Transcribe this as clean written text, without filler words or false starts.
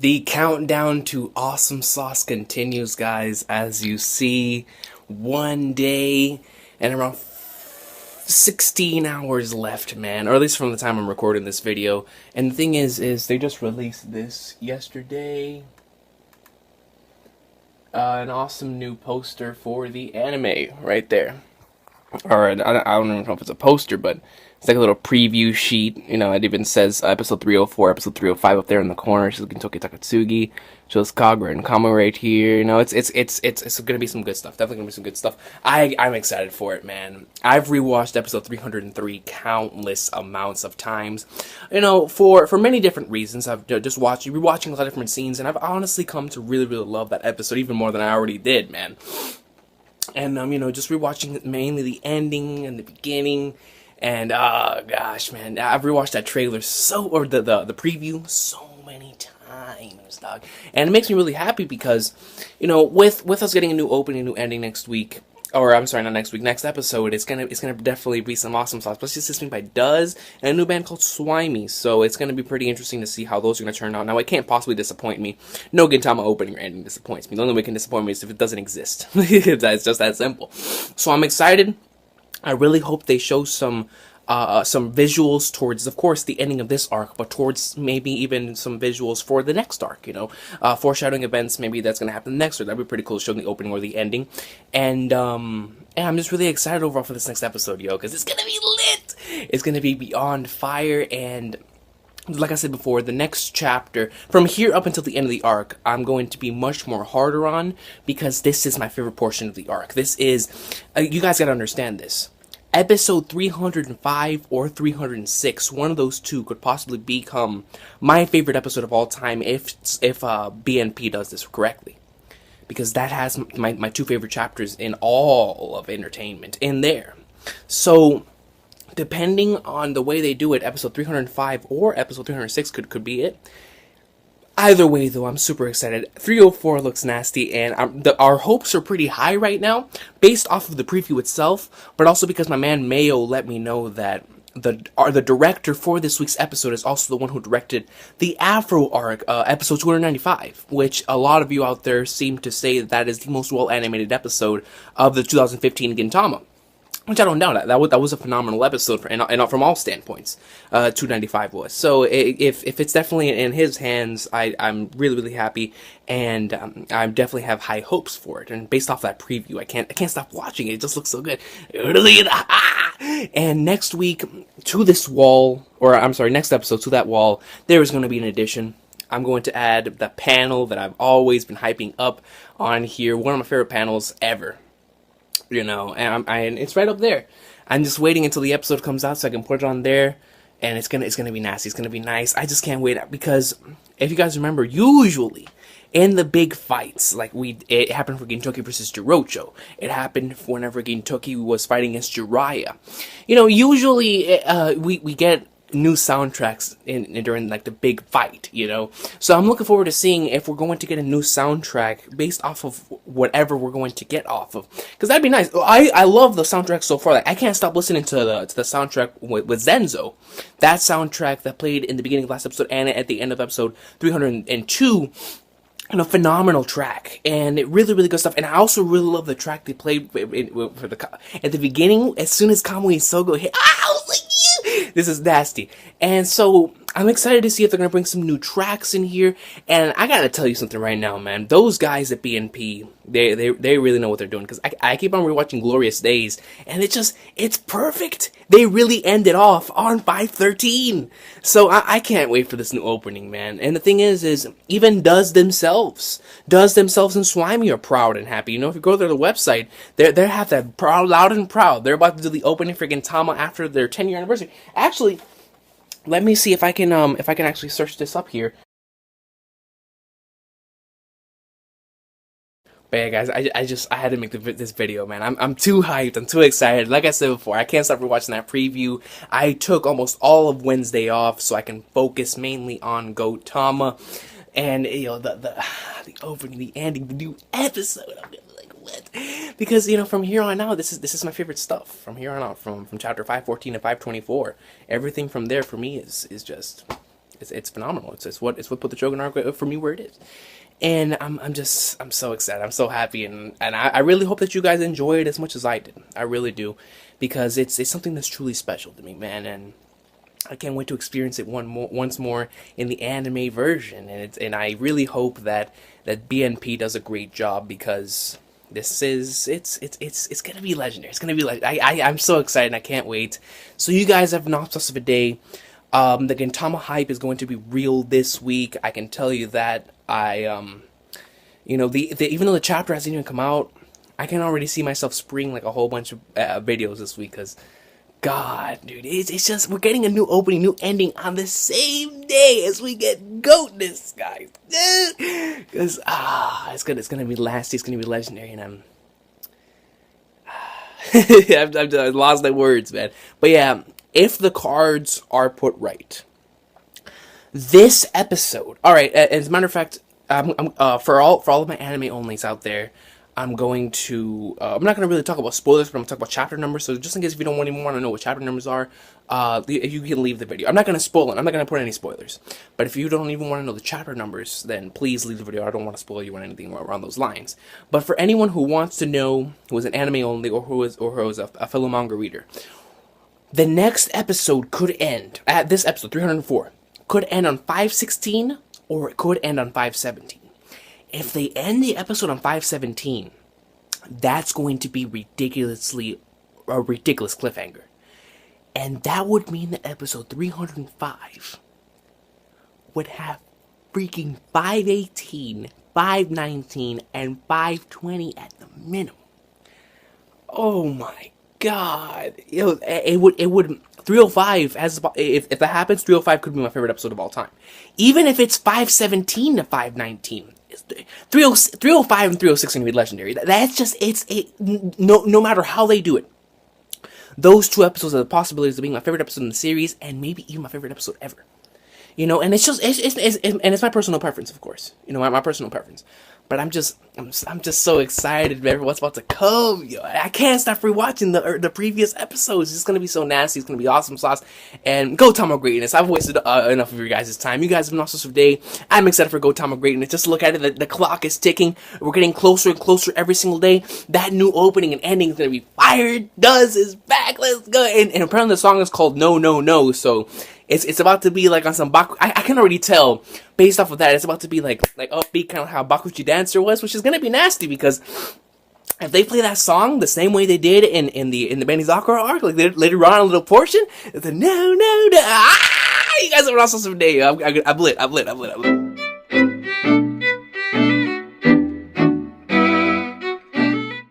The countdown to Awesome Sauce continues, guys, as you see. One day and around 16 hours left, man, or at least from the time I'm recording this video. And the thing is they just released this yesterday. An awesome new poster for the anime right there. Or I don't even know if it's a poster, but it's like a little preview sheet. You know, it even says episode 304, episode 305 up there in the corner. It says Gintoki Takatsugi. Shows Kagura and Kama right here. You know, it's gonna be some good stuff. Definitely gonna be some good stuff. I'm excited for it, man. I've rewatched episode 303 countless amounts of times. You know, for many different reasons. I've just rewatching a lot of different scenes, and I've honestly come to really, really love that episode even more than I already did, man. And you know, just rewatching mainly the ending and the beginning, and gosh, man, I've rewatched that trailer the preview so many times, dog, and it makes me really happy because, you know, with us getting a new opening, new ending next week. Or I'm sorry, not next week. Next episode, it's gonna definitely be some awesome sauce. Plus, it's assisted by Does and a new band called Swimey. So it's gonna be pretty interesting to see how those are gonna turn out. Now, it can't possibly disappoint me. No Gintama opening or ending disappoints me. The only way it can disappoint me is if it doesn't exist. It's just that simple. So I'm excited. I really hope they show some visuals towards, of course, the ending of this arc, but towards maybe even some visuals for the next arc, you know, foreshadowing events, maybe that's going to happen next, or that'd be pretty cool, showing the opening or the ending, and I'm just really excited overall for this next episode, yo, because it's going to be lit, it's going to be beyond fire, and like I said before, the next chapter, from here up until the end of the arc, I'm going to be much more harder on, because this is my favorite portion of the arc. This is, you guys gotta understand this. Episode 305 or 306, one of those two could possibly become my favorite episode of all time if BNP does this correctly. Because that has my two favorite chapters in all of entertainment in there. So, depending on the way they do it, episode 305 or episode 306 could be it. Either way, though, I'm super excited. 304 looks nasty, and our hopes are pretty high right now, based off of the preview itself, but also because my man Mayo let me know that the director for this week's episode is also the one who directed the Afro arc, episode 295, which a lot of you out there seem to say that is the most well-animated episode of the 2015 Gintama. Which I don't doubt. That was a phenomenal episode, and from all standpoints. 295 was. So if it's definitely in his hands, I'm really, really happy, and I definitely have high hopes for it. And based off that preview, I can't stop watching it. It just looks so good. And next week to this wall, or I'm sorry, next episode to that wall, there is going to be an addition. I'm going to add the panel that I've always been hyping up on here. One of my favorite panels ever. You know, and it's right up there. I'm just waiting until the episode comes out so I can put it on there, and it's gonna be nasty. It's gonna be nice. I just can't wait, because if you guys remember, usually in the big fights, like it happened for Gintoki versus Jirocho. It happened whenever Gintoki was fighting against Jiraiya. You know, usually we get new soundtracks during like the big fight, you know. So I'm looking forward to seeing if we're going to get a new soundtrack based off of whatever we're going to get off of, because that'd be nice. I love the soundtrack so far. Like, I can't stop listening to the soundtrack with Zenzo. That soundtrack that played in the beginning of last episode and at the end of episode 302. And a phenomenal track, and it really, really good stuff. And I also really love the track they played at the beginning. As soon as Kamui Sogo hit, I was like, this is nasty. And so I'm excited to see if they're gonna bring some new tracks in here. And I gotta tell you something right now, man. Those guys at BNP, they really know what they're doing. Because I keep on rewatching Glorious Days, and it's perfect. They really ended off on 513. So I can't wait for this new opening, man. And the thing is even Does themselves and Swimey are proud and happy. You know, if you go to their website, they have that proud, loud and proud. They're about to do the opening for Gintama after their 10-year anniversary. Actually, let me see if I can actually search this up here. But yeah, guys, I had to make this video, man. I'm too hyped. I'm too excited. Like I said before, I can't stop rewatching that preview. I took almost all of Wednesday off so I can focus mainly on Gintama, and you know the opening, the ending, the new episode. I'm like, what? Because, you know, from here on out, this is my favorite stuff. From here on out, from chapter 514 to 524, everything from there for me is just It's phenomenal. It's what put the Shogun arc for me where it is. And I'm so excited. I'm so happy, and I really hope that you guys enjoy it as much as I did. I really do, because it's something that's truly special to me, man. And I can't wait to experience it once more in the anime version. And I really hope that BNP does a great job, because it's gonna be legendary. It's gonna be like I'm so excited. I can't wait. So you guys have an awesome of a day. The Gintama hype is going to be real this week. I can tell you that. You know, even though the chapter hasn't even come out, I can already see myself spring like a whole bunch of videos this week, because God, dude, it's just, we're getting a new opening, new ending on the same day as we get Goatness, guys. Because it's gonna be nasty, it's gonna be legendary, and I've lost my words, man. But yeah, if the cards are put right, this episode. All right, as a matter of fact, for all of my anime onlys out there, I'm going to. I'm not going to really talk about spoilers, but I'm going to talk about chapter numbers. So just in case if you don't even want to know what chapter numbers are, you can leave the video. I'm not going to spoil it. I'm not going to put any spoilers. But if you don't even want to know the chapter numbers, then please leave the video. I don't want to spoil you or anything around those lines. But for anyone who wants to know, who is an anime only, or who is a fellow manga reader, the next episode could end at this episode 304. Could end on 516, or it could end on 517. If they end the episode on 517, that's going to be a ridiculous cliffhanger. And that would mean that episode 305 would have freaking 518, 519, and 520 at the minimum. Oh my God. It would 305 has, if that happens, 305 could be my favorite episode of all time. Even if it's 517 to 519. 305 and 306 are going to be legendary. That's just, no matter how they do it. Those two episodes are the possibilities of being my favorite episode in the series, and maybe even my favorite episode ever. You know, and it's my personal preference, of course. You know, my personal preference. But I'm just so excited about what's about to come. Yo, I can't stop rewatching the previous episodes. It's gonna be so nasty. It's gonna be awesome sauce. And Gintama greatness. I've wasted enough of your guys' time. You guys have an awesome day. I'm excited for Gintama greatness. Just look at it. The clock is ticking. We're getting closer and closer every single day. That new opening and ending is gonna be fire. Does is back. Let's go. And apparently the song is called No No No. So. It's about to be like on some Baku. I can already tell based off of that. It's about to be like upbeat, kind of how Bakuchi Dancer was, which is gonna be nasty, because if they play that song the same way they did in the Benizakura arc, like later on a little portion, the no. You guys have an awesome day. I'm lit.